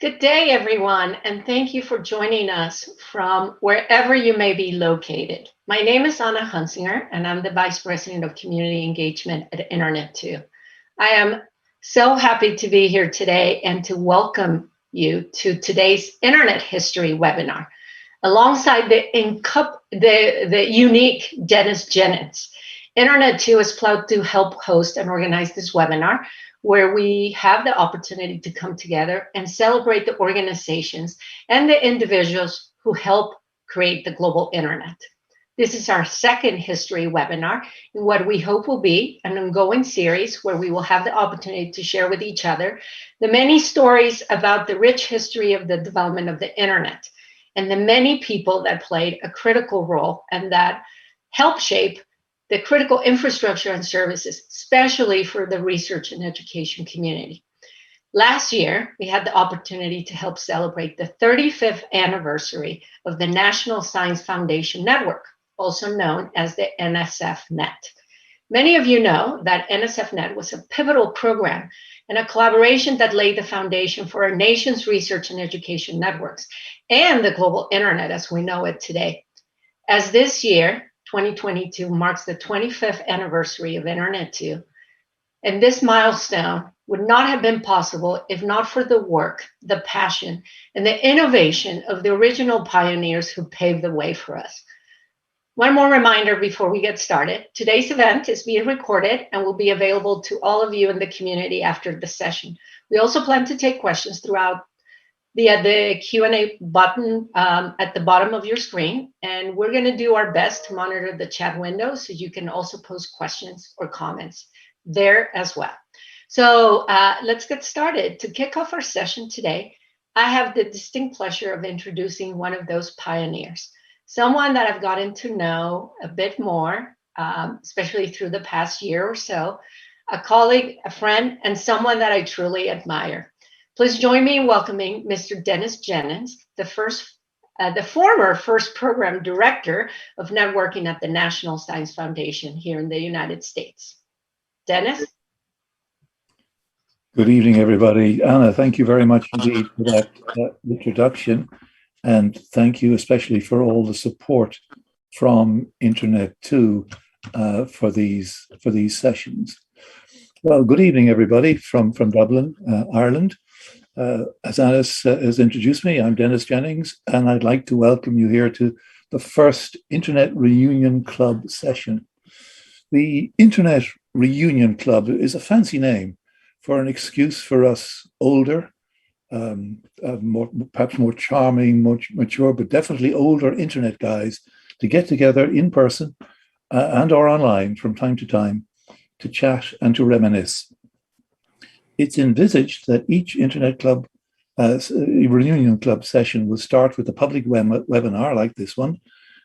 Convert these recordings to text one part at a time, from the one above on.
Good day, everyone, and thank you for joining us from wherever you may be located. My name is Anna Hunsinger, and I'm the Vice President of Community Engagement at Internet2. I am so happy to be here today and to welcome you to today's Internet History webinar, alongside the unique Dennis Jennings. Internet2 is proud to help host and organize this webinar, where we have the opportunity to come together and celebrate the organizations and the individuals who help create the global internet. This is our second history webinar in what we hope will be an ongoing series where we will have the opportunity to share with each other the many stories about the rich history of the development of the internet and the many people that played a critical role and that helped shape the critical infrastructure and services, especially for the research and education community. Last year, we had the opportunity to help celebrate the 35th anniversary of the National Science Foundation Network, also known as the NSF-Net. Many of you know that NSF-Net was a pivotal program and a collaboration that laid the foundation for our nation's research and education networks and the global internet as we know it today. As this year, 2022 marks the 25th anniversary of Internet2, and this milestone would not have been possible if not for the work, the passion, and the innovation of the original pioneers who paved the way for us. One more reminder before we get started. Today's event is being recorded and will be available to all of you in the community after the session. We also plan to take questions throughout the Q&A button at the bottom of your screen. And we're going to do our best to monitor the chat window so you can also post questions or comments there as well. So let's get started. To kick off our session today, I have the distinct pleasure of introducing one of those pioneers, someone that I've gotten to know a bit more, especially through the past year or so, a colleague, a friend, and someone that I truly admire. Please join me in welcoming Mr. Dennis Jennings, the former first program director of networking at the National Science Foundation here in the United States. Dennis? Good evening, everybody. Anna, thank you very much indeed for that introduction. And thank you especially for all the support from Internet2 for these sessions. Well, good evening, everybody from Dublin, Ireland. As Anna has introduced me, I'm Dennis Jennings, and I'd like to welcome you here to the first Internet Reunion Club session. The Internet Reunion Club is a fancy name for an excuse for us older, perhaps more charming, more mature, but definitely older Internet guys to get together in person and or online from time to time to chat and to reminisce. It's envisaged that each Internet Club Reunion Club session will start with a public webinar like this one,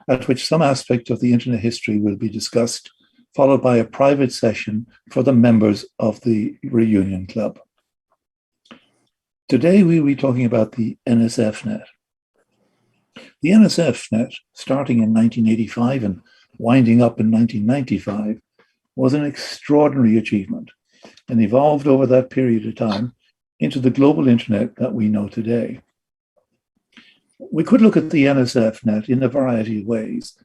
at which some aspect of the Internet history will be discussed, followed by a private session for the members of the Reunion Club. Today, we will be talking about the NSF-Net. The NSF-Net, starting in 1985 and winding up in 1995, was an extraordinary achievement and evolved over that period of time into the global internet that we know today. We could look at the NSF-Net in a variety of ways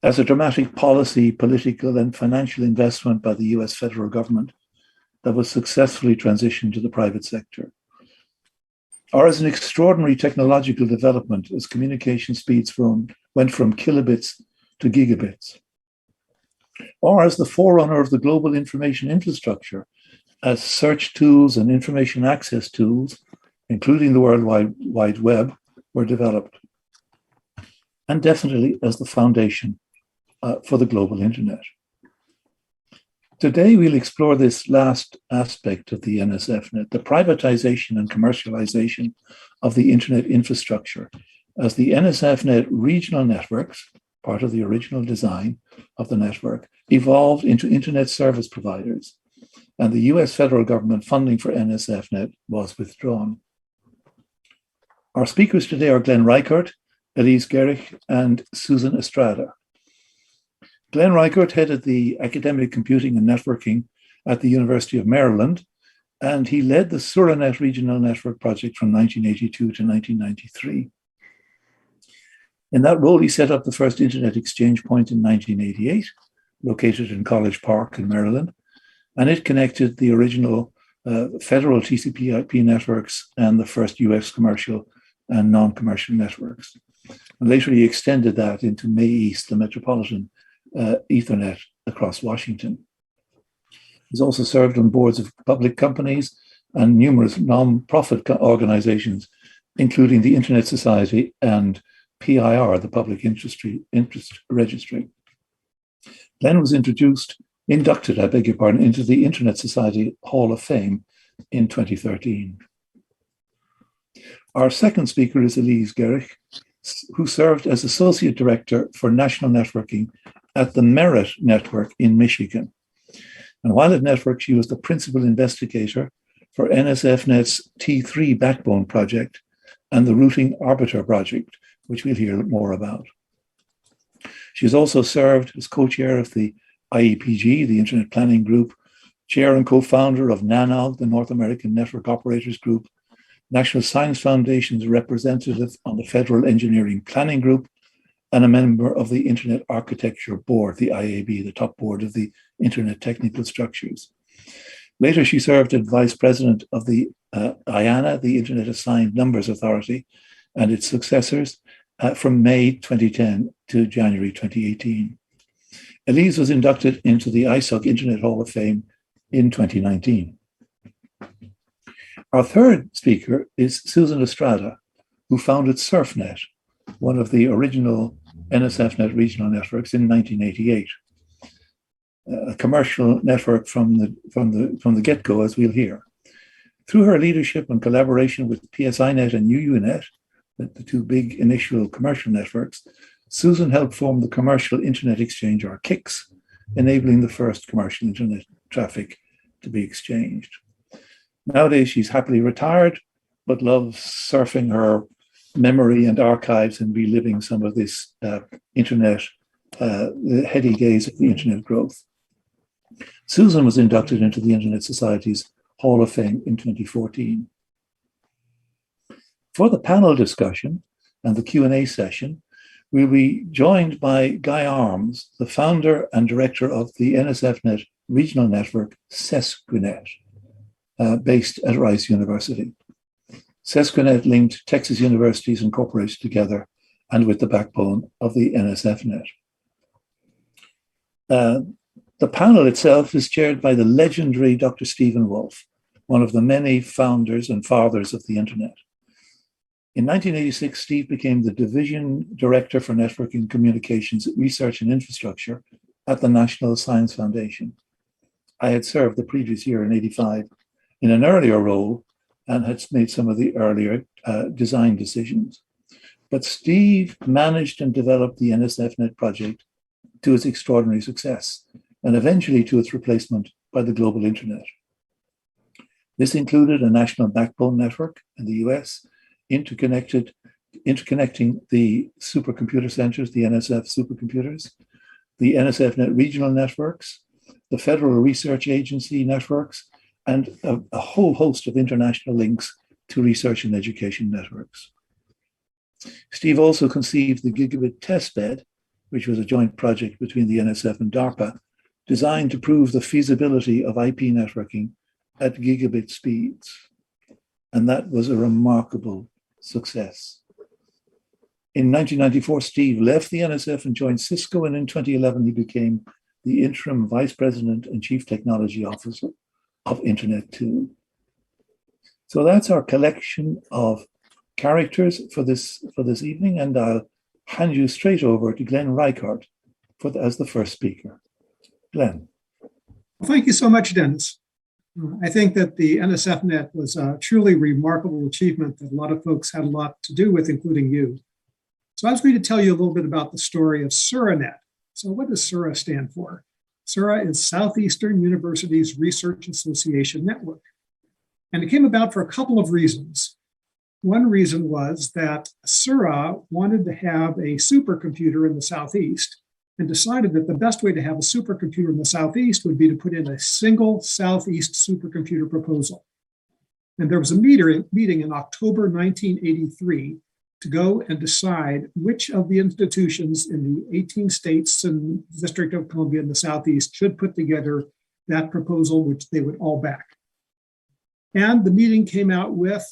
as a dramatic policy, political, and financial investment by the US federal government that was successfully transitioned to the private sector, or as an extraordinary technological development as communication speeds went from kilobits to gigabits, or as the forerunner of the global information infrastructure as search tools and information access tools, including the World Wide Web, were developed, and definitely as the foundation for the global internet. Today, we'll explore this last aspect of the NSF-Net, the privatization and commercialization of the internet infrastructure, as the NSF-Net regional networks, part of the original design of the network, evolved into internet service providers, and the US federal government funding for NSF-Net was withdrawn. Our speakers today are Glenn Reichert, Elise Gerich, and Susan Estrada. Glenn Reichert headed the academic computing and networking at the University of Maryland and he led the Suranet Regional Network project from 1982 to 1993. In that role, he set up the first Internet exchange point in 1988, located in College Park in Maryland, and it connected the original federal TCP/IP networks and the first US commercial and non-commercial networks. And later he extended that into May East, the metropolitan Ethernet across Washington. He's also served on boards of public companies and numerous non-profit organizations, including the Internet Society and PIR, the Public Interest Registry. Glenn was inducted into the Internet Society Hall of Fame in 2013. Our second speaker is Elise Gerich, who served as Associate Director for National Networking at the Merit Network in Michigan. And while at Network, she was the principal investigator for NSFNet's T3 backbone project and the Routing Arbiter project, which we'll hear more about. She has also served as co-chair of the IEPG, the Internet Planning Group, chair and co-founder of NANOG, the North American Network Operators Group, National Science Foundation's representative on the Federal Engineering Planning Group, and a member of the Internet Architecture Board, the IAB, the top board of the Internet Technical Structures. Later, she served as vice president of the IANA, the Internet Assigned Numbers Authority, and its successors from May 2010 to January 2018. Elise was inducted into the ISOC Internet Hall of Fame in 2019. Our third speaker is Susan Estrada, who founded SURFnet, one of the original NSFNet regional networks in 1988. A commercial network from the get-go, as we'll hear. Through her leadership and collaboration with PSINet and UUNet, the two big initial commercial networks, Susan helped form the Commercial Internet Exchange, or KIX, enabling the first commercial internet traffic to be exchanged. Nowadays, she's happily retired, but loves surfing her memory and archives and reliving some of this the heady days of the internet growth. Susan was inducted into the Internet Society's Hall of Fame in 2014. For the panel discussion and the Q&A session, we'll be joined by Guy Arms, the founder and director of the NSFNet regional network, Sesquinet, based at Rice University. Sesquinet linked Texas universities incorporated together and with the backbone of the NSFNet. The panel itself is chaired by the legendary Dr. Stephen Wolf, one of the many founders and fathers of the internet. In 1986, Steve became the division director for networking communications, research and infrastructure at the National Science Foundation. I had served the previous year in 85 in an earlier role and had made some of the earlier design decisions. But Steve managed and developed the NSFNet project to its extraordinary success and eventually to its replacement by the global internet. This included a national backbone network in the US, interconnecting the supercomputer centers, the NSF supercomputers, the NSFNet regional networks, the Federal Research Agency networks, and a whole host of international links to research and education networks. Steve also conceived the Gigabit Testbed, which was a joint project between the NSF and DARPA, designed to prove the feasibility of IP networking at gigabit speeds. And that was a remarkable success. In 1994, Steve left the NSF and joined Cisco, and in 2011, he became the interim vice president and chief technology officer of Internet 2. So that's our collection of characters for this evening, and I'll hand you straight over to Glenn Reichert as the first speaker. Glenn. Well, thank you so much, Dennis. I think that the NSFNet was a truly remarkable achievement that a lot of folks had a lot to do with, including you. So I was going to tell you a little bit about the story of SURANet. So what does SURA stand for? SURA is Southeastern University's Research Association Network. And it came about for a couple of reasons. One reason was that SURA wanted to have a supercomputer in the Southeast and decided that the best way to have a supercomputer in the Southeast would be to put in a single Southeast supercomputer proposal. And there was a meeting in October 1983 to go and decide which of the institutions in the 18 states and District of Columbia in the Southeast should put together that proposal, which they would all back. And the meeting came out with,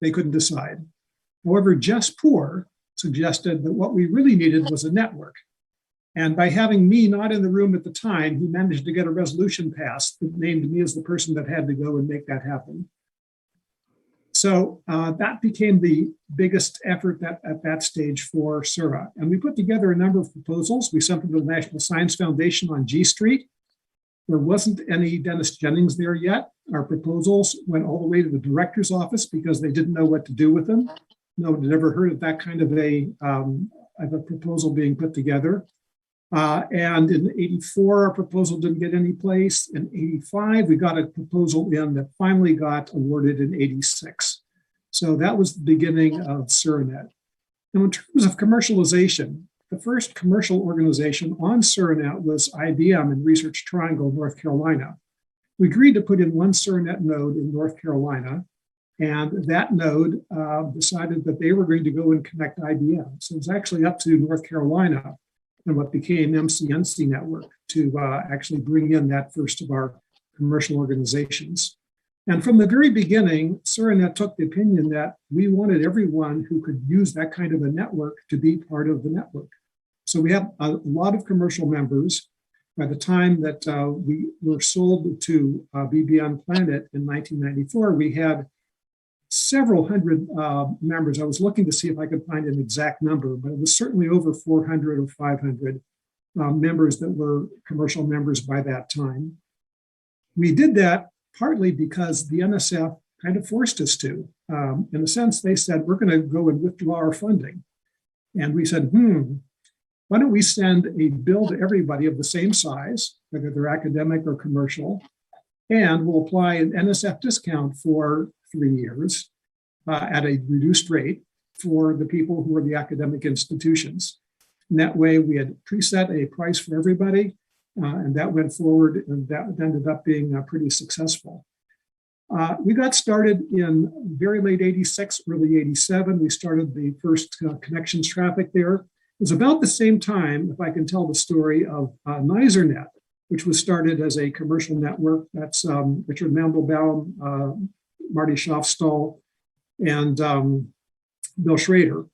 they couldn't decide. However, Jess Poor suggested that what we really needed was a network. And by having me not in the room at the time, he managed to get a resolution passed that named me as the person that had to go and make that happen. So that became the biggest effort at that stage for SURA. And we put together a number of proposals. We sent them to the National Science Foundation on G Street. There wasn't any Dennis Jennings there yet. Our proposals went all the way to the director's office because they didn't know what to do with them. No one had ever heard of that kind of a proposal being put together. And in 84, our proposal didn't get any place. In 85, we got a proposal in that finally got awarded in 86. So that was the beginning of SURANet. Now, in terms of commercialization, the first commercial organization on SURANet was IBM in Research Triangle, North Carolina. We agreed to put in one SURANet node in North Carolina, and that node decided that they were going to go and connect IBM. So it was actually up to North Carolina and what became MCNC Network to actually bring in that first of our commercial organizations. And from the very beginning, SURANet took the opinion that we wanted everyone who could use that kind of a network to be part of the network. So we have a lot of commercial members. By the time that we were sold to BBN Planet in 1994, we had several hundred members. I was looking to see if I could find an exact number, but it was certainly over 400 or 500 members that were commercial members by that time. We did that partly because the NSF kind of forced us to. In a sense, they said, we're going to go and withdraw our funding. And we said, why don't we send a bill to everybody of the same size, whether they're academic or commercial, and we'll apply an NSF discount for 3 years at a reduced rate for the people who are the academic institutions. And that way we had preset a price for everybody, and that went forward, and that ended up being pretty successful. We got started in very late 86, early 87. We started the first connections traffic there. It was about the same time, if I can tell the story, of NiserNet, which was started as a commercial network. That's Richard Mandelbaum, Marty Schofstall, and Bill Schrader.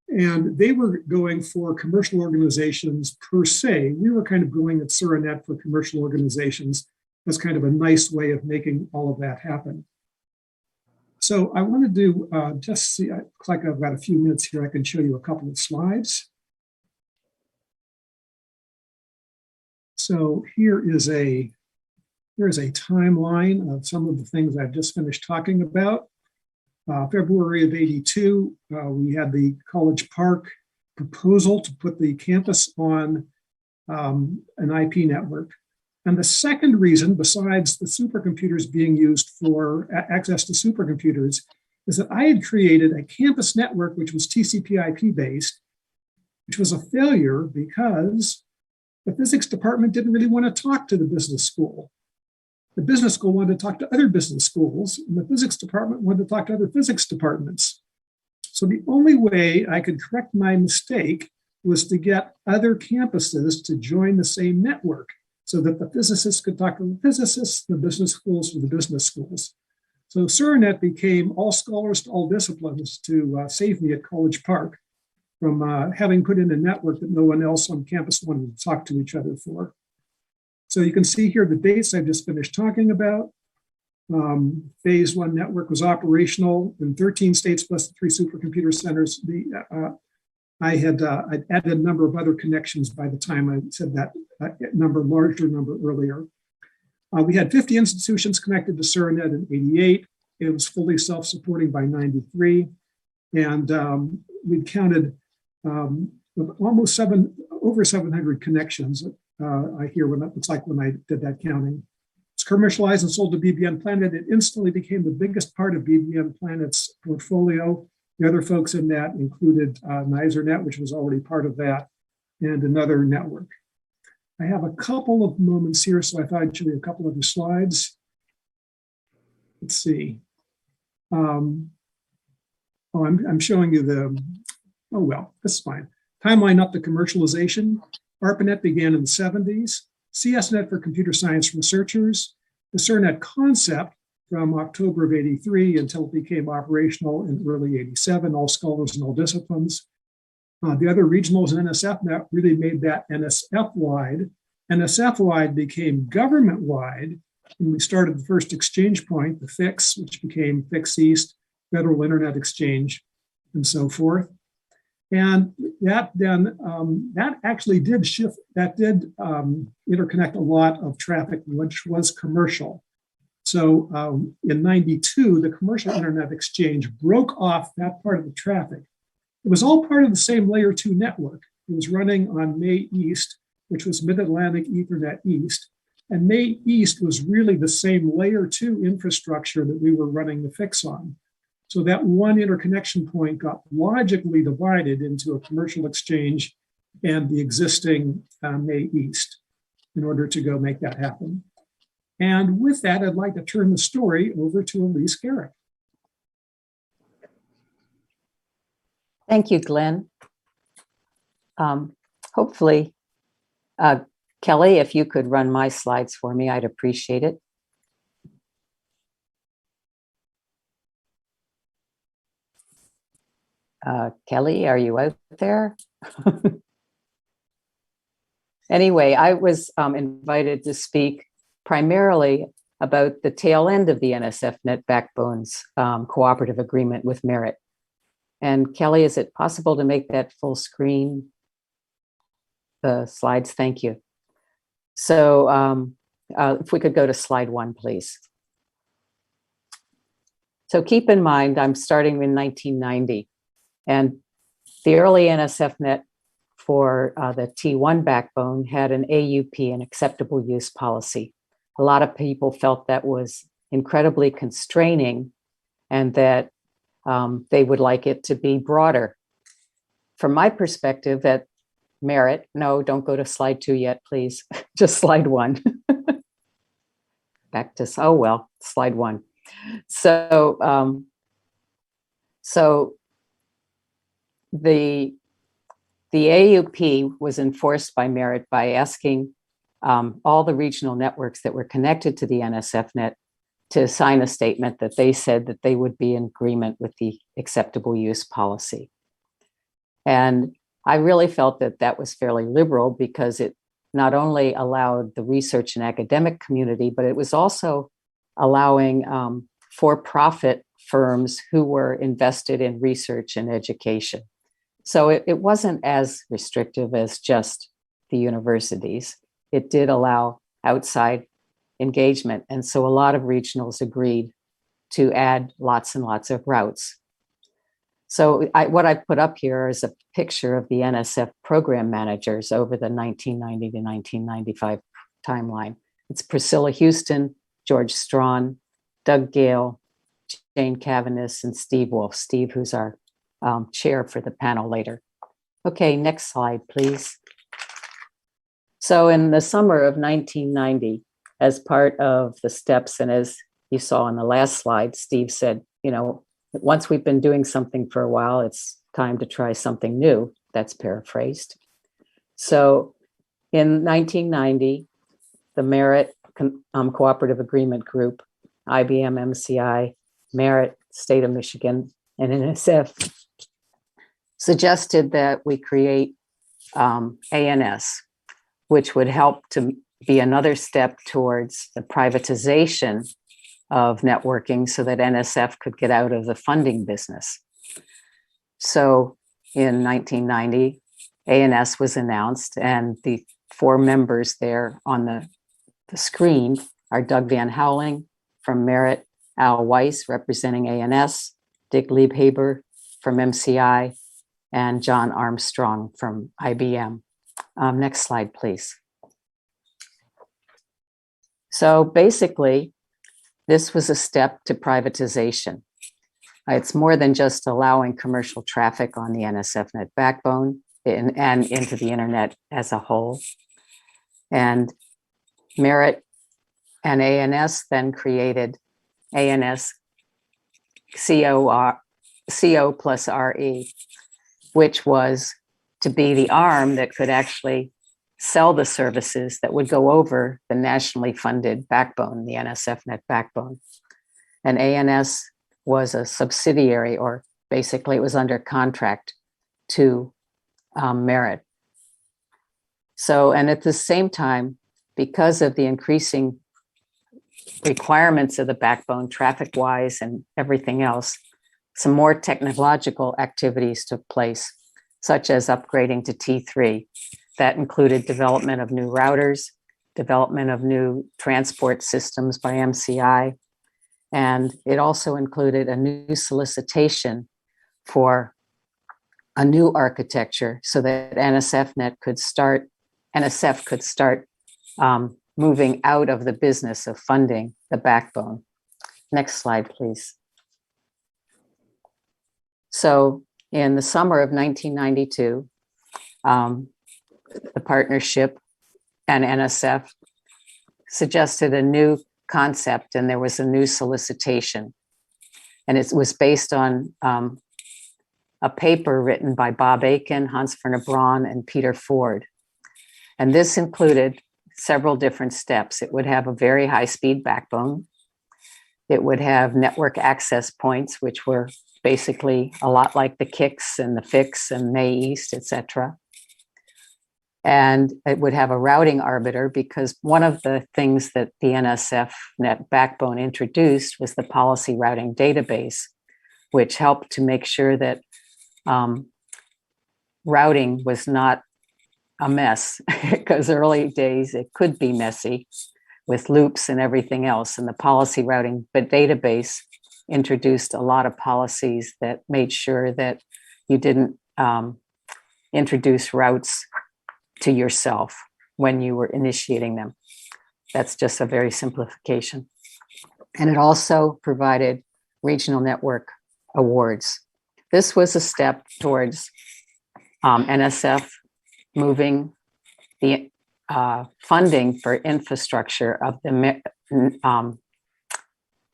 And they were going for commercial organizations per se. We were kind of going at SURANet for commercial organizations as kind of a nice way of making all of that happen. So I want to do just see, looks like I've got a few minutes here. I can show you a couple of slides. So here's a timeline of some of the things I've just finished talking about. February of 82, we had the College Park proposal to put the campus on an IP network. And the second reason, besides the supercomputers being used for access to supercomputers, is that I had created a campus network which was TCP/IP based, which was a failure because the physics department didn't really want to talk to the business school. The business school wanted to talk to other business schools, and the physics department wanted to talk to other physics departments. So the only way I could correct my mistake was to get other campuses to join the same network so that the physicists could talk to the physicists, the business schools to the business schools. So SURANet became all scholars to all disciplines to save me at College Park from having put in a network that no one else on campus wanted to talk to each other for. So you can see here the dates I've just finished talking about. Phase 1 network was operational in 13 states plus the 3 supercomputer centers. I'd added a number of other connections by the time I said that larger number earlier. We had 50 institutions connected to SURANet in 88. It was fully self-supporting by 93. And we'd counted over 700 connections. I hear what it's like when I did that counting. It's commercialized and sold to BBN Planet. It instantly became the biggest part of BBN Planet's portfolio. The other folks in that included NiserNet, which was already part of that. and another network. I have a couple of moments here, so I thought I'd show you a couple of the slides. Let's see. I'm showing you the, oh well, that's fine. Timeline up to commercialization. ARPANET began in the 70s. CSNet for computer science researchers. The CERNet concept from October of 83 until it became operational in early 87, all scholars and all disciplines. The other regionals in NSFNet really made that NSF-wide. NSF-wide became government-wide, and we started the first exchange point, the FIX, which became FIX East, Federal Internet Exchange, and so forth. And that then, that actually did shift, that did interconnect a lot of traffic, which was commercial. So in 92, the commercial Internet Exchange broke off that part of the traffic. It was all part of the same layer 2 network. It was running on May East, which was Mid-Atlantic Ethernet East. And May East was really the same layer 2 infrastructure that we were running the FIX on. So that one interconnection point got logically divided into a commercial exchange and the existing May East in order to go make that happen. And with that, I'd like to turn the story over to Elise Garrick. Thank you, Glenn. Hopefully, Kelly, if you could run my slides for me, I'd appreciate it. Kelly, are you out there? Anyway, I was invited to speak primarily about the tail end of the NSFNet Backbone's cooperative agreement with Merit. And Kelly, is it possible to make that full screen? The slides, thank you. So if we could go to slide 1, please. So keep in mind, I'm starting in 1990. And the early NSFNet for the T1 backbone had an AUP, an acceptable use policy. A lot of people felt that was incredibly constraining and that they would like it to be broader. From my perspective at Merit, no, don't go to slide 2 yet, please. Just slide 1. Back to, oh well, slide 1. So, the AUP was enforced by Merit by asking all the regional networks that were connected to the NSFNet to sign a statement that they said that they would be in agreement with the acceptable use policy. And I really felt that that was fairly liberal because it not only allowed the research and academic community, but it was also allowing for-profit firms who were invested in research and education. So it wasn't as restrictive as just the universities. It did allow outside engagement. And so a lot of regionals agreed to add lots and lots of routes. So what I put up here is a picture of the NSF program managers over the 1990 to 1995 timeline. It's Priscilla Houston, George Strawn, Doug Gale, Jane Cavanis, and Steve Wolf. Steve, who's our chair for the panel later. Okay, next slide, please. So in the summer of 1990, as part of the steps, and as you saw on the last slide, Steve said, you know, once we've been doing something for a while, it's time to try something new. That's paraphrased. So in 1990, the Merit Cooperative Agreement Group, IBM, MCI, Merit, State of Michigan, and NSF suggested that we create ANS, which would help to be another step towards the privatization of networking so that NSF could get out of the funding business. So in 1990, ANS was announced, and the 4 members there on the screen are Doug Van Houweling from Merit, Al Weiss representing ANS, Dick Liebhaber from MCI, and John Armstrong from IBM. Next slide, please. So basically, this was a step to privatization. It's more than just allowing commercial traffic on the NSFNet backbone. and into the internet as a whole. And Merit and ANS then created ANS CO plus RE, which was to be the arm that could actually sell the services that would go over the nationally funded backbone, the NSFNet backbone. And ANS was a subsidiary, or basically it was under contract to Merit. So, and at the same time, because of the increasing requirements of the backbone, traffic-wise and everything else, some more technological activities took place, such as upgrading to T3. That included development of new routers, development of new transport systems by MCI, and it also included a new solicitation for a new architecture so that NSF could start moving out of the business of funding the backbone. Next slide, please. So in the summer of 1992, the partnership and NSF suggested a new concept, and there was a new solicitation. And it was based on a paper written by Bob Aiken, Hans Werner Braun, and Peter Ford. And this included several different steps. It would have a very high-speed backbone. It would have network access points, which were basically a lot like the KICS and the FIX and May East, et cetera. And it would have a routing arbiter, because one of the things that the NSFNet backbone introduced was the policy routing database, which helped to make sure that routing was not a mess, because early days it could be messy with loops and everything else. And the policy routing database introduced a lot of policies that made sure that you didn't introduce routes to yourself when you were initiating them. That's just a very simplification. And it also provided regional network awards. This was a step towards NSF moving the funding for infrastructure of the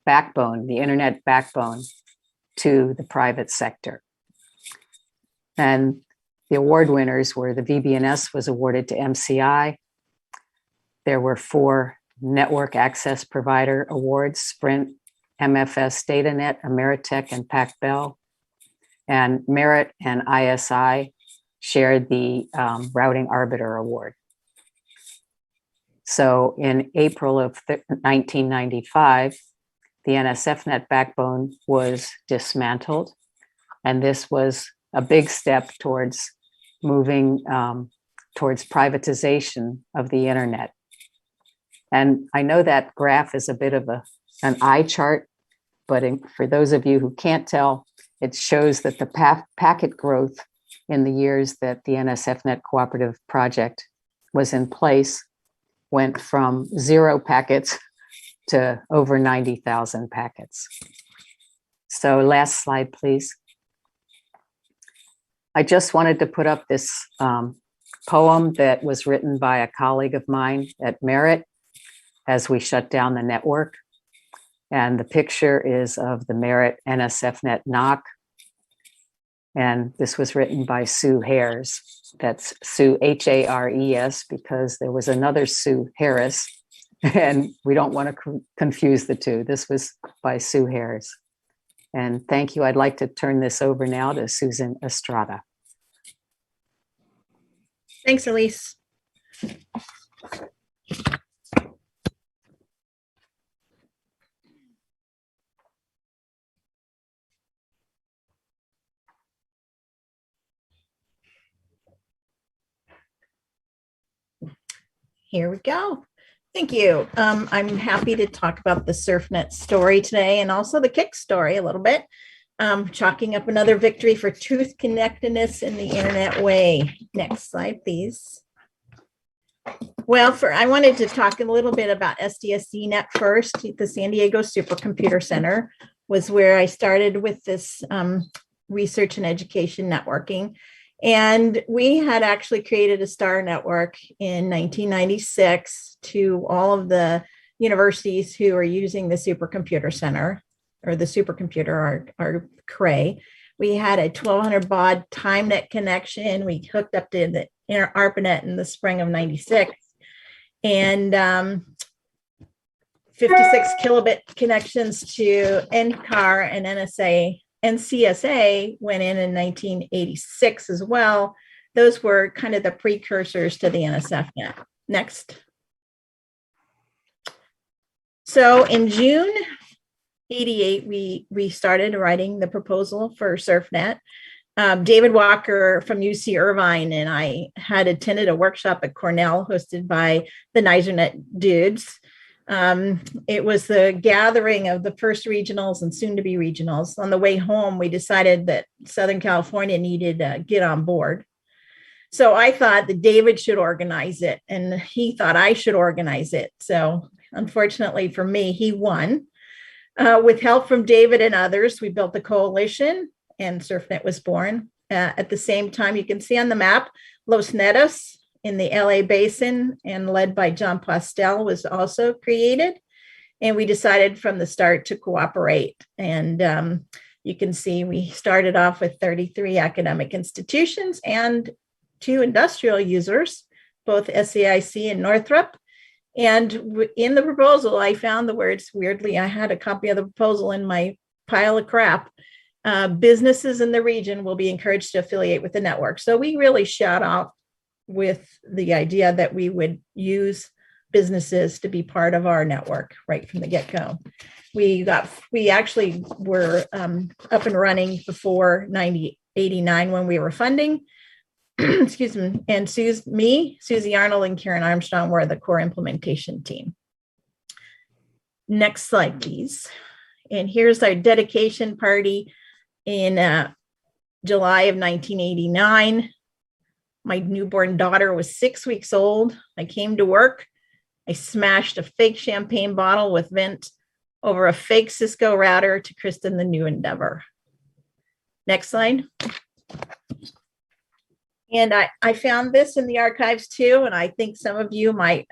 backbone, the internet backbone, to the private sector. And the award winners were the VBNS was awarded to MCI. There were 4 network access provider awards: Sprint, MFS DataNet, Ameritech, and PacBell. And Merit and ISI shared the Routing Arbiter Award. So in April of 1995, the NSFNet backbone was dismantled. And this was a big step towards moving towards privatization of the internet. And I know that graph is a bit of an eye chart, but for those of you who can't tell, it shows that the packet growth in the years that the NSFNet cooperative project was in place went from 0 packets to over 90,000 packets. So last slide, please. I just wanted to put up this poem that was written by a colleague of mine at Merit as we shut down the network. And the picture is of the Merit NSFNet NOC. And this was written by Sue Hares. That's Sue, Hares, because there was another Sue Harris, and we don't want to confuse the two. This was by Sue Hares. And thank you. I'd like to turn this over now to Susan Estrada. Thanks, Elise. Here we go. Thank you. I'm happy to talk about the SurfNet story today, and also the KIC story a little bit, chalking up another victory for truth connectedness in the internet way. Next slide, please. Well, I wanted to talk a little bit about SDSCnet first. The San Diego Supercomputer Center was where I started with this research and education networking. And we had actually created a star network in 1996 to all of the universities who are using the supercomputer center or the supercomputer, our Cray. We had a 1200 baud TimeNet connection. We hooked up to the ARPANET in the spring of 96. And 56 kilobit connections to NCAR and NCSA went in 1986 as well. Those were kind of the precursors to the NSFNet. Next. So in June 88, we started writing the proposal for SurfNet. David Walker from UC Irvine and I had attended a workshop at Cornell hosted by the NYSERNet dudes. It was the gathering of the first regionals and soon to be regionals. On the way home, we decided that Southern California needed to get on board. So I thought that David should organize it and he thought I should organize it. So unfortunately for me, he won. With help from David and others, we built the coalition and SurfNet was born. At the same time, you can see on the map, Los Netos in the LA basin and led by John Postel was also created. And we decided from the start to cooperate. And you can see we started off with 33 academic institutions and 2 industrial users, both SAIC and Northrop. And in the proposal, I found the words, weirdly, I had a copy of the proposal in my pile of crap. Businesses in the region will be encouraged to affiliate with the network. So we really shout out with the idea that we would use businesses to be part of our network right from the get-go. We actually were up and running before 1989 when we were funding. Excuse me, and Susie Arnold and Karen Armstrong were the core implementation team. Next slide, please. And here's our dedication party in July of 1989. My newborn daughter was 6 weeks old. I came to work. I smashed a fake champagne bottle with vent over a fake Cisco router to christen the new endeavor. Next slide. And I found this in the archives too, and I think some of you might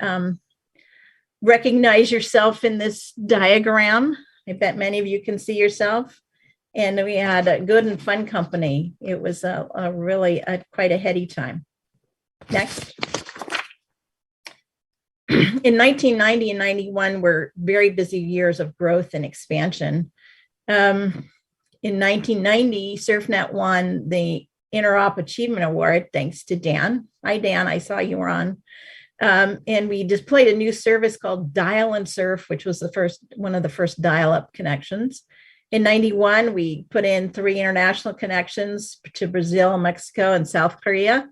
recognize yourself in this diagram. I bet many of you can see yourself. And we had a good and fun company. It was really quite a heady time. Next. In 1990 and 91 were very busy years of growth and expansion. In 1990, SurfNet won the Interop Achievement Award, thanks to Dan. Hi, Dan, I saw you were on. And we deployed a new service called Dial and Surf, which was one of the first dial-up connections. In 91, we put in 3 international connections to Brazil, Mexico, and South Korea.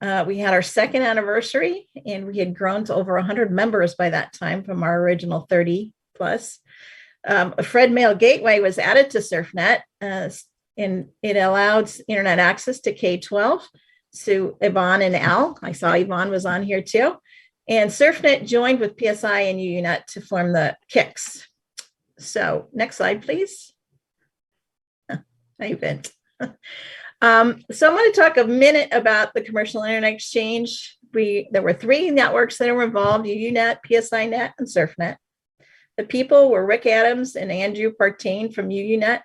We had our 2nd anniversary, and we had grown to over 100 members by that time from our original 30 plus. A Fred Mail Gateway was added to SurfNet, and it allowed internet access to K-12. So Yvonne and Al, I saw Yvonne was on here too. And SurfNet joined with PSI and UUNet to form the KICS. So next slide, please. Hi, Vint. So I'm going to talk a minute about the commercial internet exchange. There were 3 networks that were involved, UUNet, PSINet, and SurfNet. The people were Rick Adams and Andrew Partain from UUNet,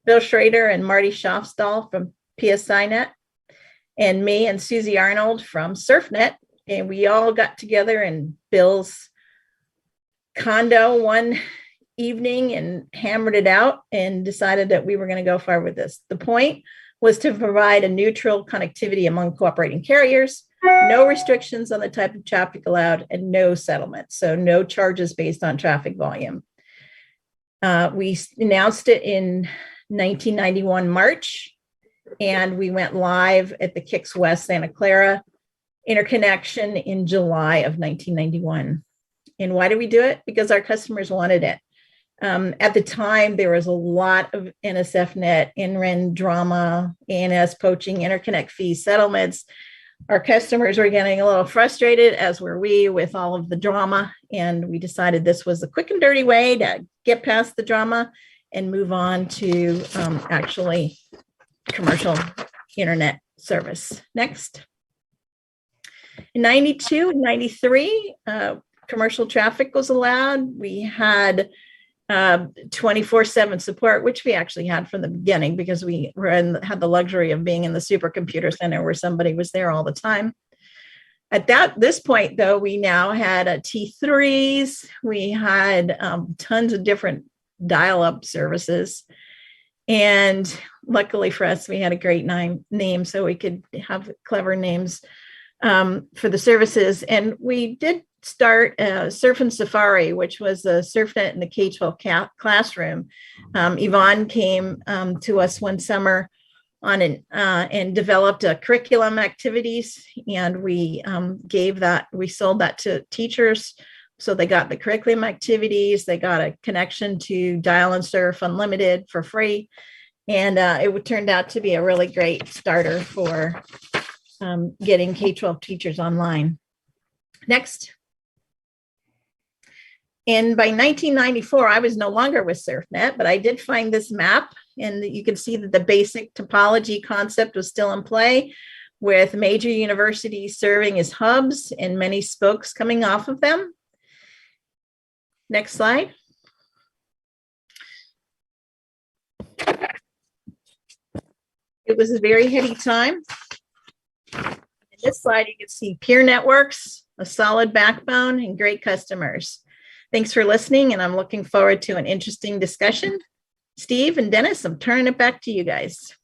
Bill Schrader and Marty Schofstall from PSINet, and me and Susie Arnold from SurfNet. And we all got together in Bill's condo one evening and hammered it out and decided that we were going to go forward with this. The point was to provide a neutral connectivity among cooperating carriers, no restrictions on the type of traffic allowed, and no settlement. So no charges based on traffic volume. We announced it in 1991 March, and we went live at the KICS West Santa Clara interconnection in July of 1991. And why did we do it? Because our customers wanted it. At the time, there was a lot of NSFNet, NREN drama, ANS poaching, interconnect fees, settlements. Our customers were getting a little frustrated, as were we, with all of the drama. And we decided this was a quick and dirty way to get past the drama and move on to actually commercial internet service. Next. In 92 and 93, commercial traffic was allowed. We had 24/7 support, which we actually had from the beginning because we had the luxury of being in the supercomputer center where somebody was there all the time. At this point, though, we now had T3s. We had tons of different dial-up services. And luckily for us, we had a great name, so we could have clever names for the services. And we did start Surf and Safari, which was a SurfNet in the K-12 classroom. Yvonne came to us one summer and developed a curriculum activities, and we sold that to teachers. So they got the curriculum activities, they got a connection to Dial and Surf Unlimited for free. And it turned out to be a really great starter for getting K-12 teachers online. Next. And by 1994, I was no longer with SurfNet, but I did find this map, and you can see that the basic topology concept was still in play, with major universities serving as hubs and many spokes coming off of them. Next slide. It was a very heady time. In this slide, you can see peer networks, a solid backbone, and great customers. Thanks for listening, and I'm looking forward to an interesting discussion. Steve and Dennis, I'm turning it back to you guys.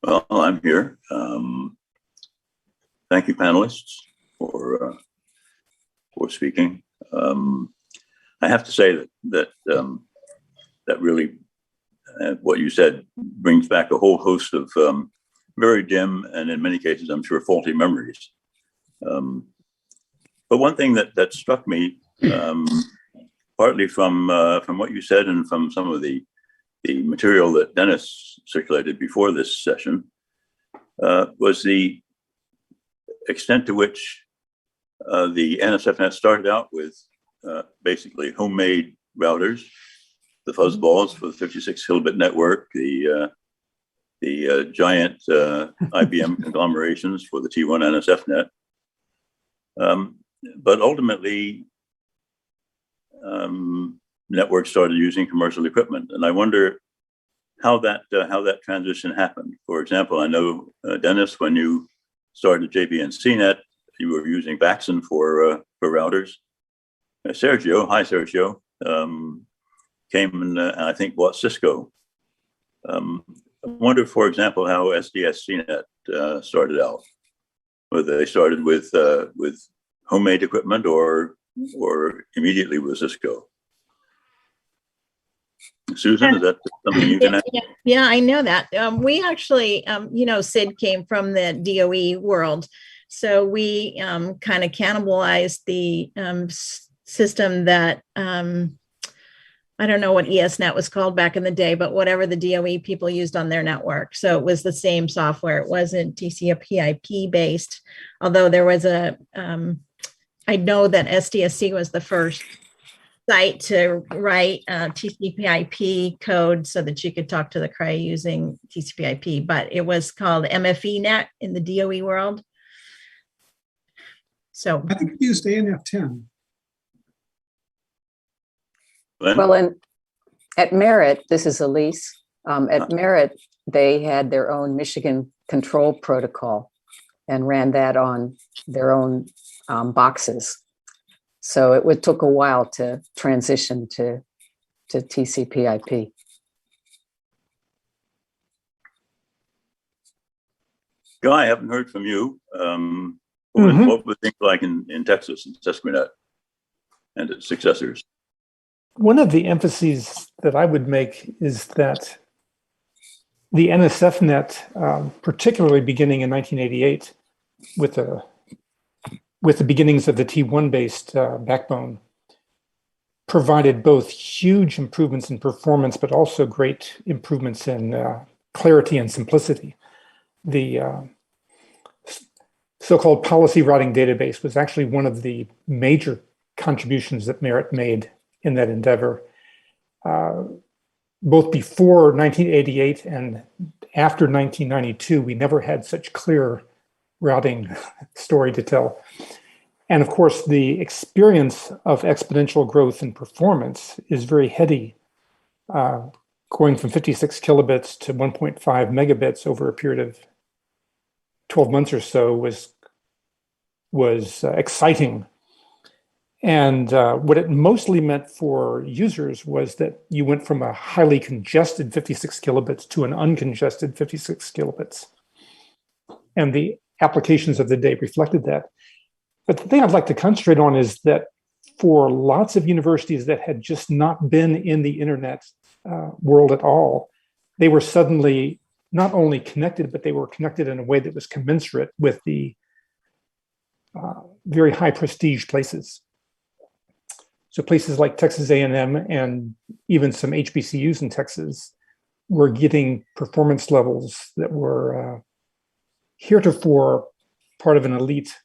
Well, I'm here. Thank you, panelists, for speaking. I have to say that really what you said brings back a whole host of very dim and, in many cases, I'm sure, faulty memories. But one thing that struck me, partly from what you said and from some of the material that Dennis circulated before this session, was the extent to which the NSFNet started out with basically homemade routers, the fuzzballs for the 56 kilobit network, the giant IBM conglomerations for the T1 NSFNet. But ultimately, networks started using commercial equipment, and I wonder how that transition happened. For example, I know Dennis, when you started JVN CNET, you were using Baxen for routers. Sergio, hi Sergio, came and I think bought Cisco. I wonder, for example, how SDS CNET started out. Whether they started with homemade equipment or immediately with Cisco. Susan, is that something you can add? Yeah, I know that. We actually, Sid came from the DOE world. So we kind of cannibalized the system that, I don't know what ESNet was called back in the day, but whatever the DOE people used on their network. So it was the same software. It wasn't TCP/IP based, although there was I know that SDSC was the first site to write TCP/IP code so that you could talk to the CRE using TCP/IP, but it was called MFE-net in the DOE world. So I think we used ANF10. Well, and at Merritt, this is Elise. At Merritt, they had their own Michigan control protocol and ran that on their own boxes. So it took a while to transition to TCP/IP. Guy, I haven't heard from you. What were things like in Texas and Susquehanna and its successors? One of the emphases that I would make is that the NSFNet, particularly beginning in 1988, with the beginnings of the T1-based backbone, provided both huge improvements in performance, but also great improvements in clarity and simplicity. The so-called policy routing database was actually one of the major contributions that Merit made in that endeavor. Both before 1988 and after 1992, we never had such clear routing story to tell. And of course, the experience of exponential growth in performance is very heady. Going from 56 kilobits to 1.5 megabits over a period of 12 months or so was exciting. And what it mostly meant for users was that you went from a highly congested 56 kilobits to an uncongested 56 kilobits. And the applications of the day reflected that. But the thing I'd like to concentrate on is that for lots of universities that had just not been in the internet world at all, they were suddenly not only connected, but they were connected in a way that was commensurate with the very high prestige places. So places like Texas A&M and even some HBCUs in Texas were getting performance levels that were heretofore part of an elite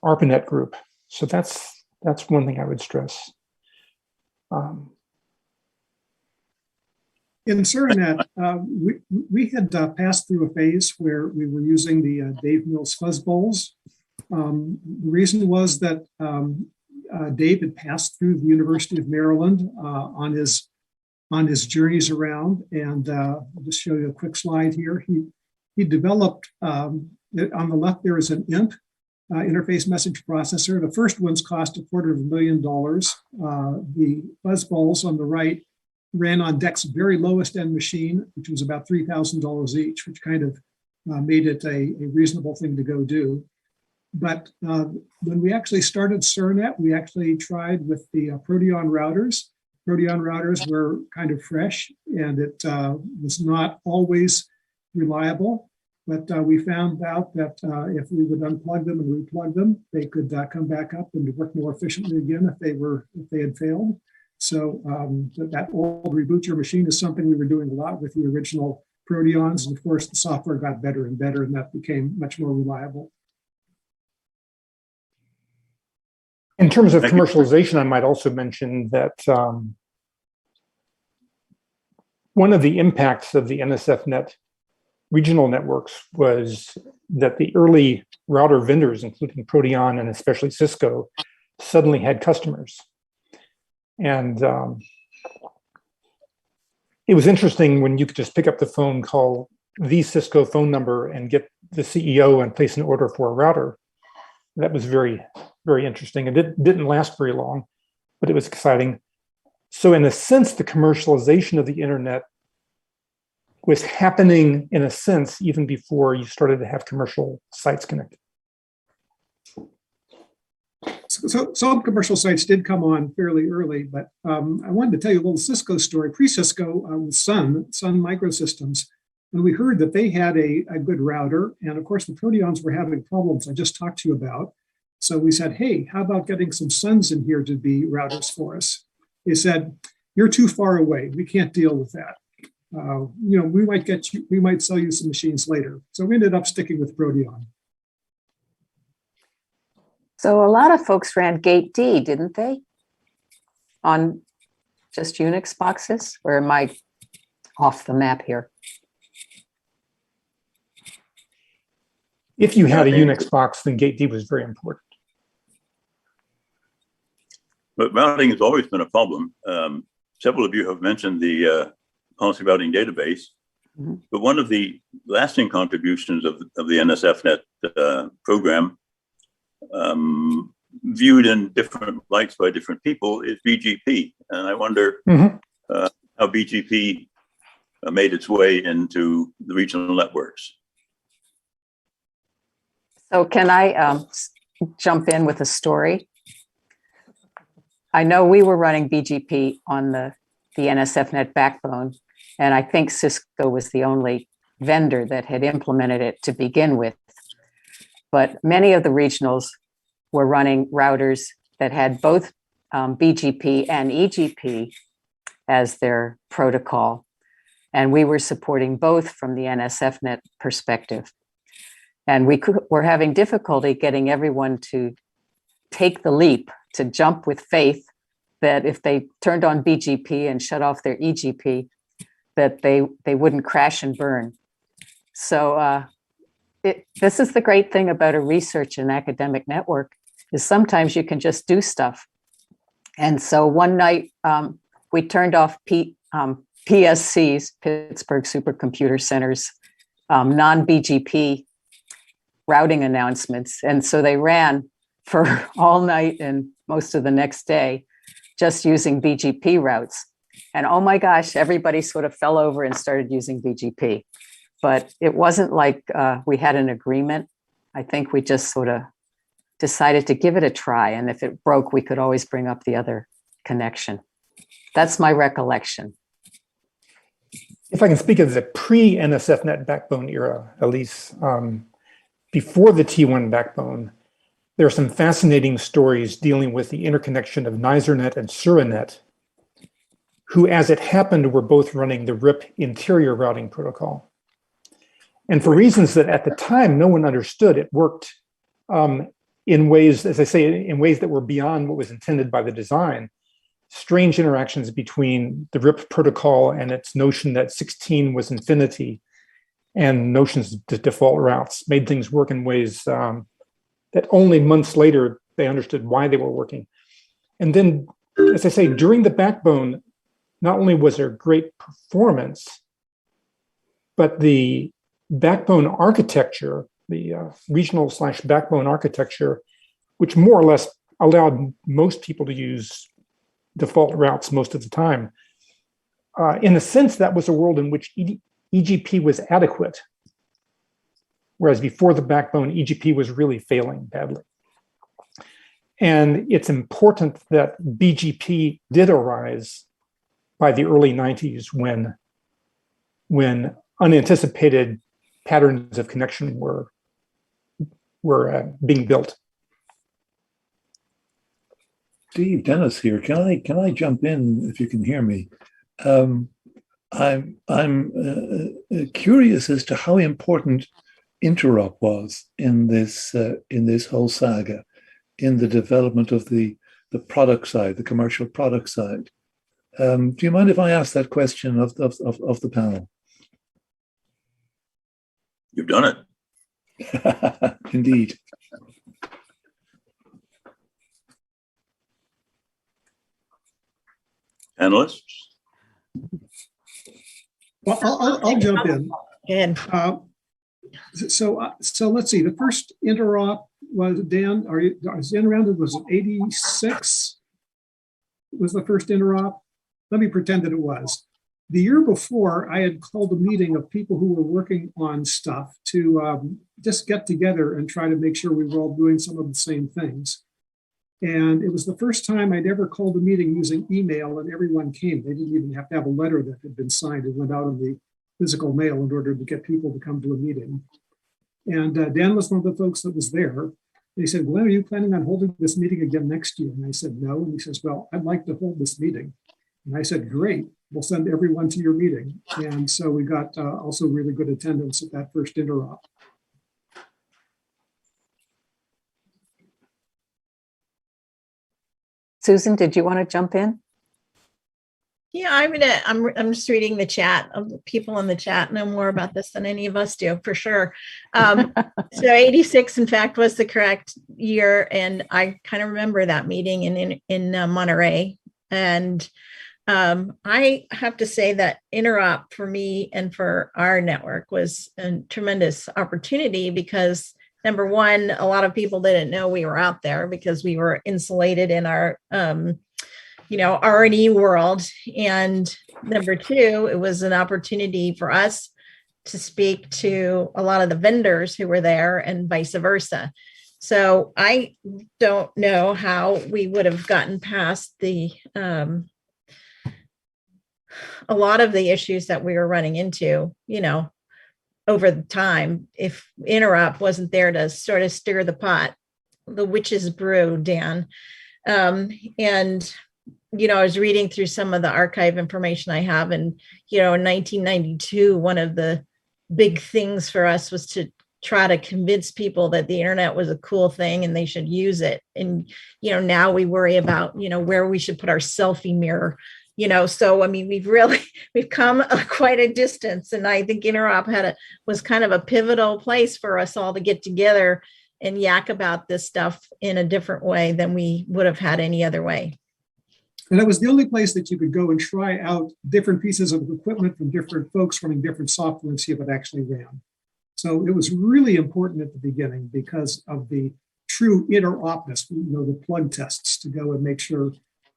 ARPANET group. So that's one thing I would stress. In Surinat, we had passed through a phase where we were using the Dave Mills fuzz bowls. The reason was that Dave had passed through the University of Maryland on his journeys around, and I'll just show you a quick slide here. He developed on the left there is an INT interface message processor. The first ones cost $250,000. The fuzz balls on the right ran on DEC's very lowest end machine, which was about $3,000 each, which kind of made it a reasonable thing to go do. But when we actually started Surinat, we actually tried with the Proteon routers. Proteon routers were kind of fresh, and it was not always reliable. But we found out that if we would unplug them and replug them, they could come back up and work more efficiently again if they had failed. So that old reboot your machine is something we were doing a lot with the original Proteons. And of course, the software got better and better, and that became much more reliable. In terms of commercialization, I might also mention that one of the impacts of the NSFNet regional networks was that the early router vendors, including Proteon and especially Cisco, suddenly had customers. And it was interesting when you could just pick up the phone, call the Cisco phone number, and get the CEO and place an order for a router. That was very, very interesting. It didn't last very long, but it was exciting. So in a sense, the commercialization of the internet was happening, in a sense, even before you started to have commercial sites connected. So some commercial sites did come on fairly early, but I wanted to tell you a little Cisco story. Pre-Cisco was Sun Microsystems, and we heard that they had a good router. And of course, the Proteons were having problems I just talked to you about. So we said, hey, how about getting some Suns in here to be routers for us? They said, you're too far away. We can't deal with that. We might sell you some machines later. So we ended up sticking with Proteon. So a lot of folks ran Gate D, didn't they? On just Unix boxes? Or am I off the map here? If you had a Unix box, then Gate D was very important. But routing has always been a problem. Several of you have mentioned the policy routing database, but one of the lasting contributions of the NSFNet program, viewed in different lights by different people, is BGP. And I wonder how BGP made its way into the regional networks. So can I jump in with a story? I know we were running BGP on the NSFNet backbone, and I think Cisco was the only vendor that had implemented it to begin with. But many of the regionals were running routers that had both BGP and EGP as their protocol. And we were supporting both from the NSFNet perspective. And we're having difficulty getting everyone to take the leap, to jump with faith that if they turned on BGP and shut off their EGP, that they wouldn't crash and burn. So this is the great thing about a research and academic network, is sometimes you can just do stuff. And so one night we turned off PSC's, Pittsburgh Supercomputer Center's, non-BGP routing announcements. And so they ran for all night and most of the next day, just using BGP routes. And oh my gosh, everybody sort of fell over and started using BGP. But it wasn't like we had an agreement. I think we just sort of decided to give it a try. And if it broke, we could always bring up the other connection. That's my recollection. If I can speak of the pre-NSFNet backbone era, Elise, before the T1 backbone, there are some fascinating stories dealing with the interconnection of NiserNet and Suranet, who, as it happened, were both running the RIP interior routing protocol. And for reasons that at the time no one understood, it worked in ways, as I say, in ways that were beyond what was intended by the design. Strange interactions between the RIP protocol and its notion that 16 was infinity, and notions of default routes made things work in ways that only months later they understood why they were working. And then, as I say, during the backbone, not only was there great performance, but the backbone architecture, the regional/backbone architecture, which more or less allowed most people to use default routes most of the time. In a sense, that was a world in which EGP was adequate, whereas before the backbone, EGP was really failing badly. And it's important that BGP did arise by the early 90s when unanticipated patterns of connection were being built. Steve, Dennis here. Can I jump in if you can hear me? I'm curious as to how important interop was in this whole saga, in the development of the product side, the commercial product side. Do you mind if I ask that question of the panel? You've done it. Indeed. Panelists? Well, I'll jump in. Good. So let's see. The first interop was, Dan, is Dan around? It was 86. Was the first interop? Let me pretend that it was. The year before, I had called a meeting of people who were working on stuff to just get together and try to make sure we were all doing some of the same things. And it was the first time I'd ever called a meeting using email, and everyone came. They didn't even have to have a letter that had been signed. It went out in the physical mail in order to get people to come to a meeting. And Dan was one of the folks that was there. And he said, "When are you planning on holding this meeting again next year?" And I said, "No." And he says, "Well, I'd like to hold this meeting." And I said, "Great, we'll send everyone to your meeting." And so we got also really good attendance at that first interop. Susan, did you want to jump in? Yeah, I'm just reading the chat. People in the chat know more about this than any of us do, for sure. So 86, in fact, was the correct year, and I kind of remember that meeting in Monterey. And I have to say that interop for me and for our network was a tremendous opportunity because, number one, a lot of people didn't know we were out there because we were insulated in our R&E world. And number two, it was an opportunity for us to speak to a lot of the vendors who were there and vice versa. So I don't know how we would have gotten past a lot of the issues that we were running into, over the time, if interop wasn't there to sort of stir the pot, the witch's brew, Dan. And I was reading through some of the archive information I have, and, in 1992, one of the big things for us was to try to convince people that the internet was a cool thing and they should use it. And, now we worry about, where we should put our selfie mirror, so, I mean, we've come quite a distance. And I think Interop was kind of a pivotal place for us all to get together and yak about this stuff in a different way than we would have had any other way. And it was the only place that you could go and try out different pieces of equipment from different folks running different software and see if it actually ran. So it was really important at the beginning because of the true interopness, the plug tests to go and make sure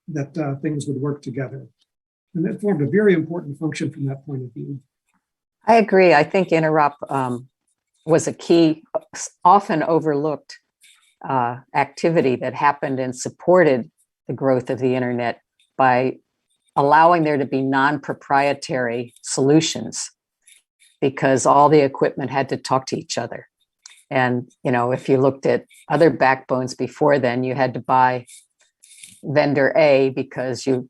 that things would work together. And that formed a very important function from that point of view. I agree. I think interop was a key, often overlooked activity that happened and supported the growth of the internet by allowing there to be non-proprietary solutions, because all the equipment had to talk to each other. And, if you looked at other backbones before then, you had to buy vendor A because you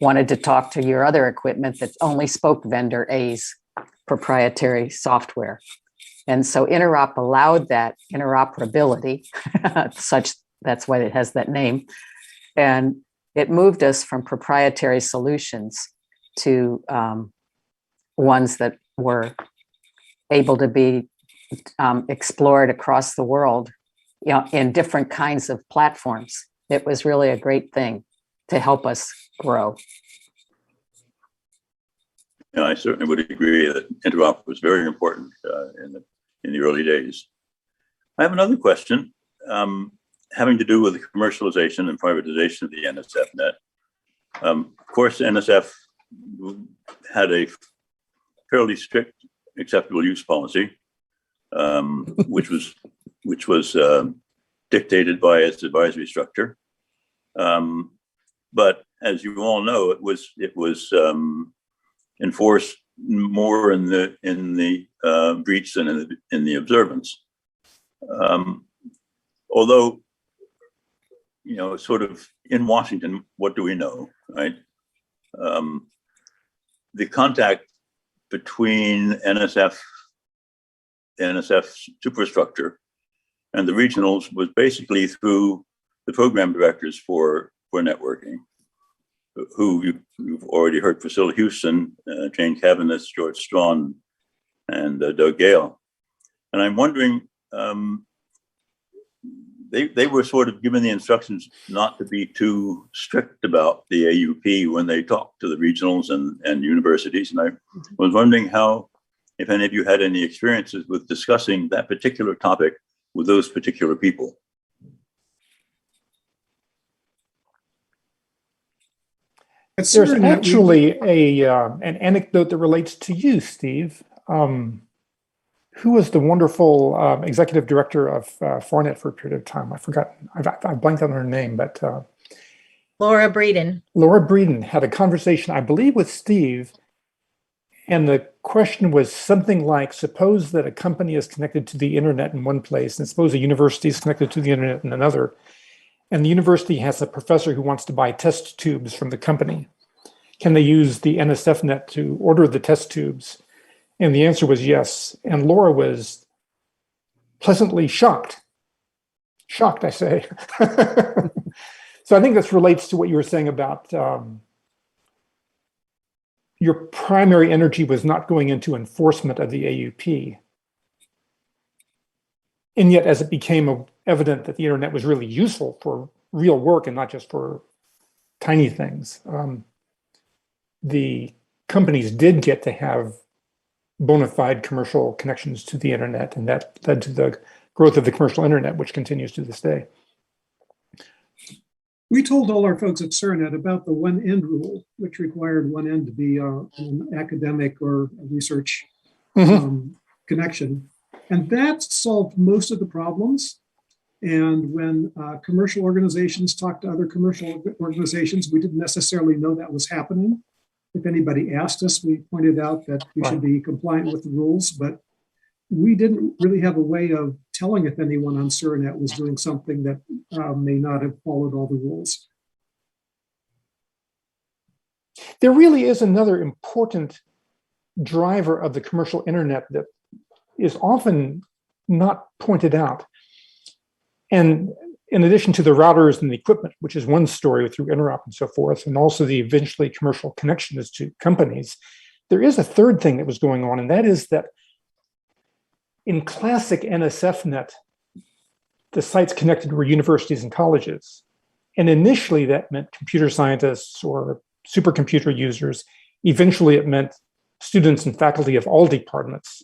wanted to talk to your other equipment that only spoke vendor A's proprietary software. And so interop allowed that interoperability, that's why it has that name. And it moved us from proprietary solutions to ones that were able to be explored across the world, in different kinds of platforms. It was really a great thing to help us grow. I certainly would agree that interop was very important in the early days. I have another question having to do with the commercialization and privatization of the NSFnet. Of course, NSF had a fairly strict acceptable use policy, which was dictated by its advisory structure. But as you all know, it was enforced more in the breach than in the observance. Although, sort of in Washington, what do we know, right? The contact between NSF superstructure and the regionals was basically through the program directors for networking, who you've already heard: Priscilla Houston, Jane Cavaness, George Strawn, and Doug Gale. And I'm wondering, they were sort of given the instructions not to be too strict about the AUP when they talked to the regionals and universities. And I was wondering if any of you had any experiences with discussing that particular topic with those particular people. There's actually an anecdote that relates to you, Steve. Who was the wonderful executive director of Fornet for a period of time? I blanked on her name, but Laura Breeden. Laura Breeden had a conversation, I believe, with Steve, and the question was something like: suppose that a company is connected to the internet in one place, and suppose a university is connected to the internet in another, and the university has a professor who wants to buy test tubes from the company. Can they use the NSFnet to order the test tubes? And the answer was yes. And Laura was pleasantly shocked. Shocked, I say. So I think this relates to what you were saying about your primary energy was not going into enforcement of the AUP. And yet, as it became evident that the internet was really useful for real work and not just for tiny things, the companies did get to have bona fide commercial connections to the internet, and that led to the growth of the commercial internet, which continues to this day. We told all our folks at CERNet about the one end rule, which required one end to be an academic or a research connection. And that solved most of the problems. And when commercial organizations talked to other commercial organizations, we didn't necessarily know that was happening. If anybody asked us, we pointed out that we should be compliant with the rules, but we didn't really have a way of telling if anyone on CERNet was doing something that may not have followed all the rules. There really is another important driver of the commercial internet that is often not pointed out. And in addition to the routers and the equipment, which is one story through interop and so forth, and also the eventually commercial connections to companies, there is a third thing that was going on, and that is that in classic NSFNet, the sites connected were universities and colleges. And initially that meant computer scientists or supercomputer users. Eventually it meant students and faculty of all departments,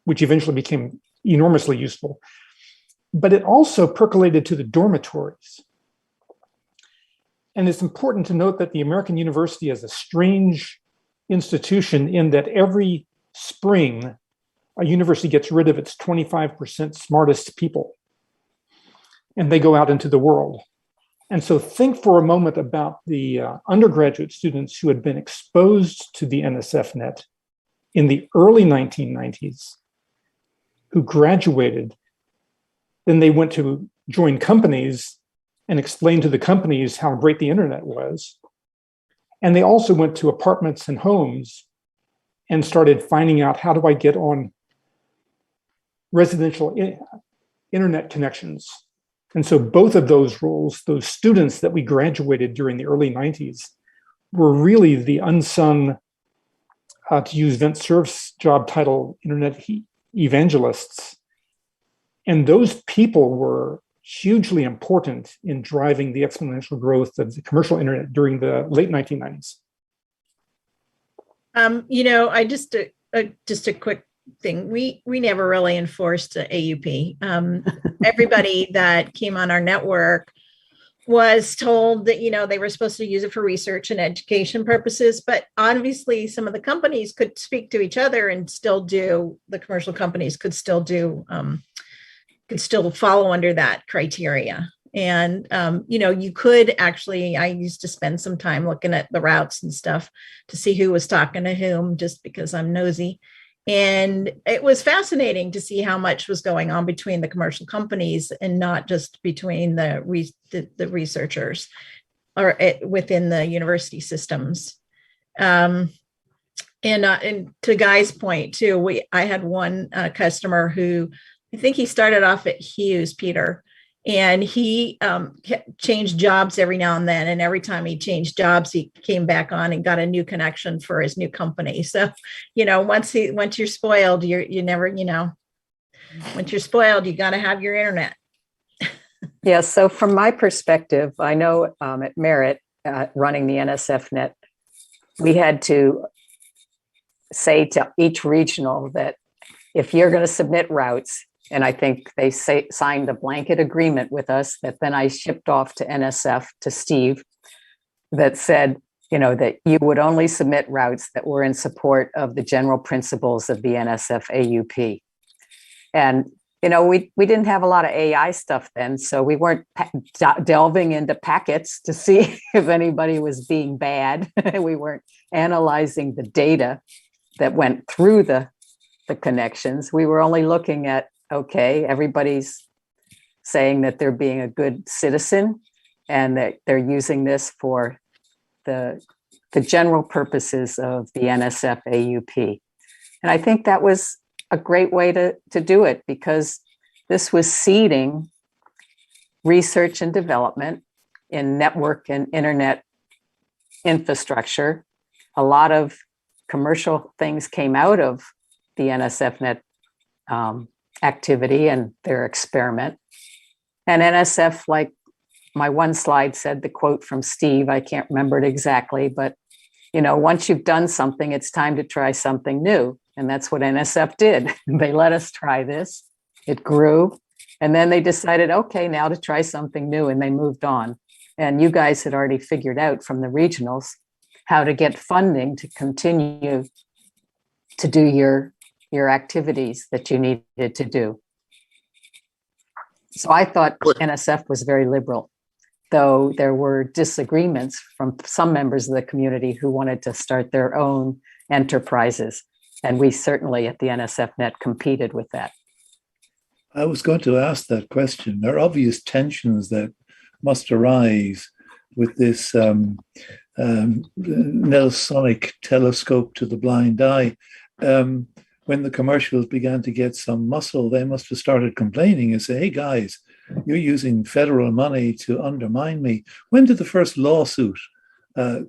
which eventually became enormously useful. But it also percolated to the dormitories. And it's important to note that the American university is a strange institution in that every spring, a university gets rid of its 25% smartest people, and they go out into the world. And so think for a moment about the undergraduate students who had been exposed to the NSFNet in the early 1990s, who graduated. Then they went to join companies and explain to the companies how great the internet was. And they also went to apartments and homes and started finding out, how do I get on residential internet connections? And so both of those roles, those students that we graduated during the early 90s, were really the unsung, to use Vint Cerf's job title, internet evangelists. And those people were hugely important in driving the exponential growth of the commercial internet during the late 1990s. I just a quick thing. We never really enforced AUP. Everybody that came on our network was told that they were supposed to use it for research and education purposes, but obviously some of the companies could speak to each other and still do. The commercial companies could still do. Could still follow under that criteria. And, you could actually, I used to spend some time looking at the routes and stuff to see who was talking to whom, just because I'm nosy. And it was fascinating to see how much was going on between the commercial companies and not just between the researchers or within the university systems. And to Guy's point too, I had one customer who, I think he started off at Hughes, Peter, and he changed jobs every now and then. And every time he changed jobs, he came back on and got a new connection for his new company. So, once you're spoiled, you never, once you're spoiled, you got to have your internet. Yeah. So from my perspective, I know at Merit, running the NSFNet, we had to say to each regional that if you're going to submit routes, and I think they signed a blanket agreement with us that then I shipped off to NSF, to Steve, that said, that you would only submit routes that were in support of the general principles of the NSF AUP. And, we didn't have a lot of AI stuff then, so we weren't delving into packets to see if anybody was being bad. We weren't analyzing the data that went through the connections. We were only looking at, okay, everybody's saying that they're being a good citizen and that they're using this for the general purposes of the NSF AUP. And I think that was a great way to do it, because this was seeding research and development in network and internet infrastructure. A lot of commercial things came out of the NSFNet activity and their experiment. And NSF, like my one slide said, the quote from Steve, I can't remember it exactly, but once you've done something, it's time to try something new. And that's what NSF did. They let us try this. It grew. And then they decided, okay, now to try something new. And they moved on. And you guys had already figured out from the regionals how to get funding to continue to do your activities that you needed to do. So I thought NSF was very liberal, though there were disagreements from some members of the community who wanted to start their own enterprises. And we certainly at the NSFNet competed with that. I was going to ask that question. There are obvious tensions that must arise with this Nelsonic telescope to the blind eye. when the commercials began to get some muscle, they must have started complaining and say, hey guys, you're using federal money to undermine me. When did the first lawsuit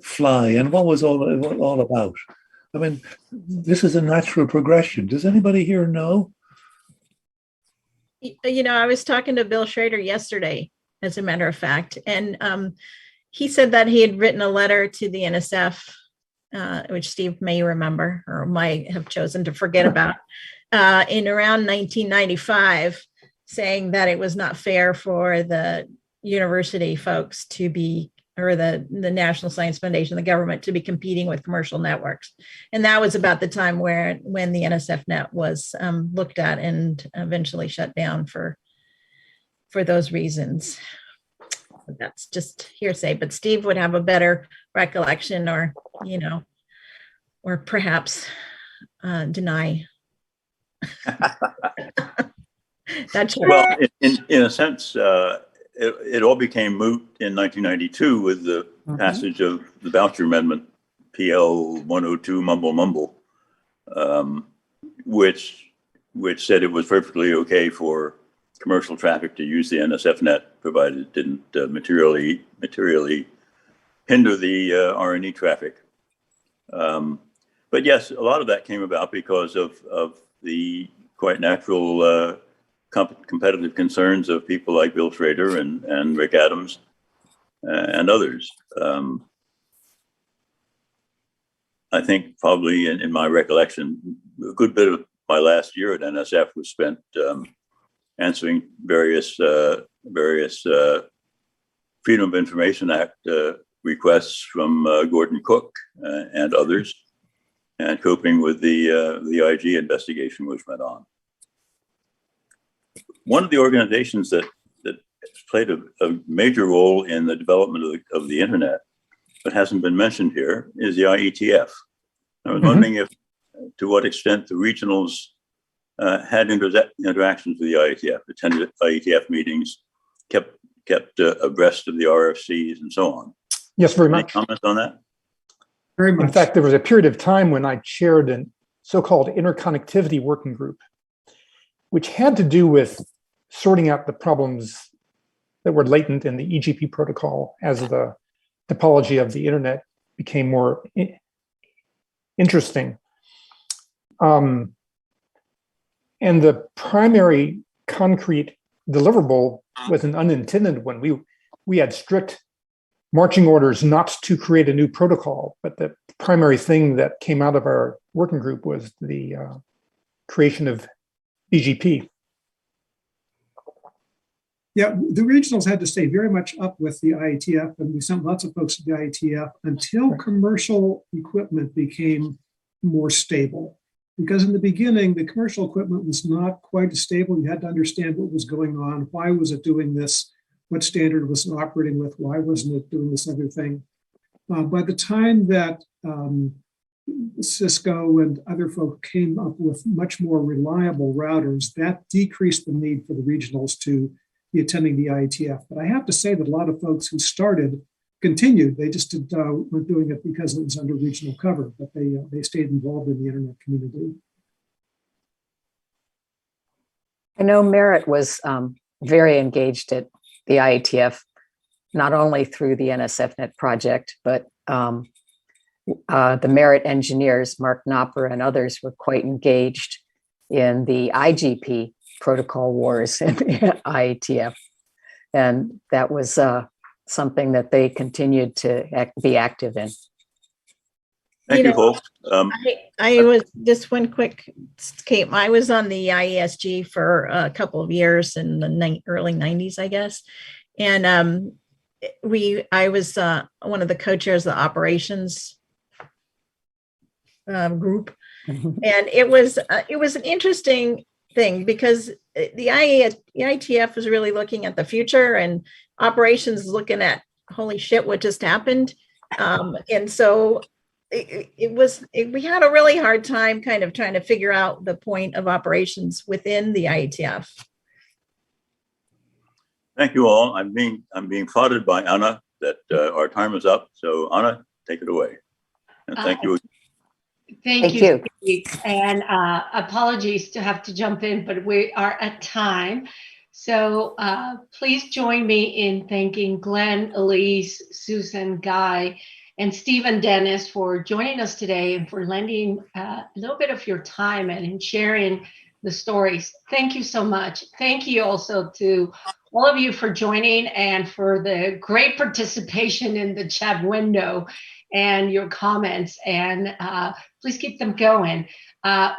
fly, and what was all about? I mean, this is a natural progression. Does anybody here know? You know, I was talking to Bill Schrader yesterday, as a matter of fact, and he said that he had written a letter to the NSF, which Steve may remember or might have chosen to forget about, in around 1995, saying that it was not fair for the university folks to be, or the National Science Foundation, the government, to be competing with commercial networks. And that was about the time when the NSFNet was looked at and eventually shut down for those reasons. That's just hearsay, but Steve would have a better recollection, or, you know, or perhaps deny. That's true. Well, in a sense, it all became moot in 1992 with the passage of the Voucher Amendment, PL 102 mumble, which said it was perfectly okay for commercial traffic to use the NSFNet, provided it didn't materially hinder the R&E traffic. But yes, a lot of that came about because of the quite natural competitive concerns of people like Bill Schrader and Rick Adams and others. I think probably in my recollection, a good bit of my last year at NSF was spent answering various Freedom of Information Act requests from Gordon Cook and others, and coping with the IG investigation which went on. One of the organizations that played a major role in the development of the internet, but hasn't been mentioned here, is the IETF. I was wondering if, to what extent the regionals had interactions with the IETF, attended IETF meetings, kept abreast of the RFCs and so on. Yes, very Any much. comment on that? Very much. In fact, there was a period of time when I chaired a so-called interconnectivity working group, which had to do with sorting out the problems that were latent in the EGP protocol as the topology of the internet became more interesting. And the primary concrete deliverable was an unintended one. We had strict marching orders not to create a new protocol, but the primary thing that came out of our working group was the creation of BGP. Yeah, the regionals had to stay very much up with the IETF, and we sent lots of folks to the IETF until commercial equipment became more stable. Because in the beginning, the commercial equipment was not quite as stable. You had to understand what was going on. Why was it doing this? What standard was it operating with? Why wasn't it doing this other thing? By the time that Cisco and other folk came up with much more reliable routers, that decreased the need for the regionals to be attending the IETF. But I have to say that a lot of folks who started continued. They just weren't doing it because it was under regional cover, but they stayed involved in the internet community. I know Merritt was very engaged at the IETF, not only through the NSFNet project, but the Merritt engineers, Mark Knopper and others, were quite engaged in the IGP protocol wars in the IETF. And that was something that they continued to be active in. Thank you, folks. I was just one quick, Kate, I was on the IESG for a couple of years in the early 90s, I guess. And I was one of the co-chairs of the operations group. And it was an interesting thing because the IETF was really looking at the future, and operations looking at, holy shit, what just happened. And so we had a really hard time kind of trying to figure out the point of operations within the IETF. Thank you all. I'm being prodded by Anna that our time is up. So Anna, take it away. And thank you. Thank Thank you, you. Steve. And apologies to have to jump in, but we are at time. So please join me in thanking Glenn, Elise, Susan, Guy, and Steve and Dennis for joining us today and for lending a little bit of your time and in sharing the stories. Thank you so much. Thank you also to all of you for joining and for the great participation in the chat window and your comments. And please keep them going.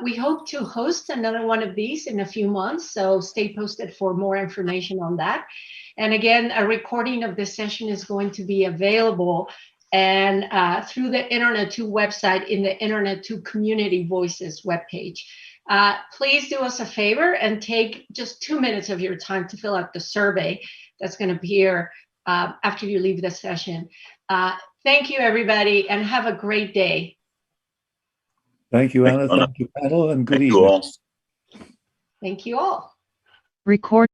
We hope to host another one of these in a few months, so stay posted for more information on that. And again, a recording of this session is going to be available and through the Internet 2 website in the Internet 2 Community Voices webpage. Please do us a favor and take just 2 minutes of your time to fill out the survey that's going to appear after you leave the session. Thank you, everybody, and have a great day. Thank you, Thanks, Anna. Anna. Thank you, panel, and good Thank you evening. all. Thank you all. Record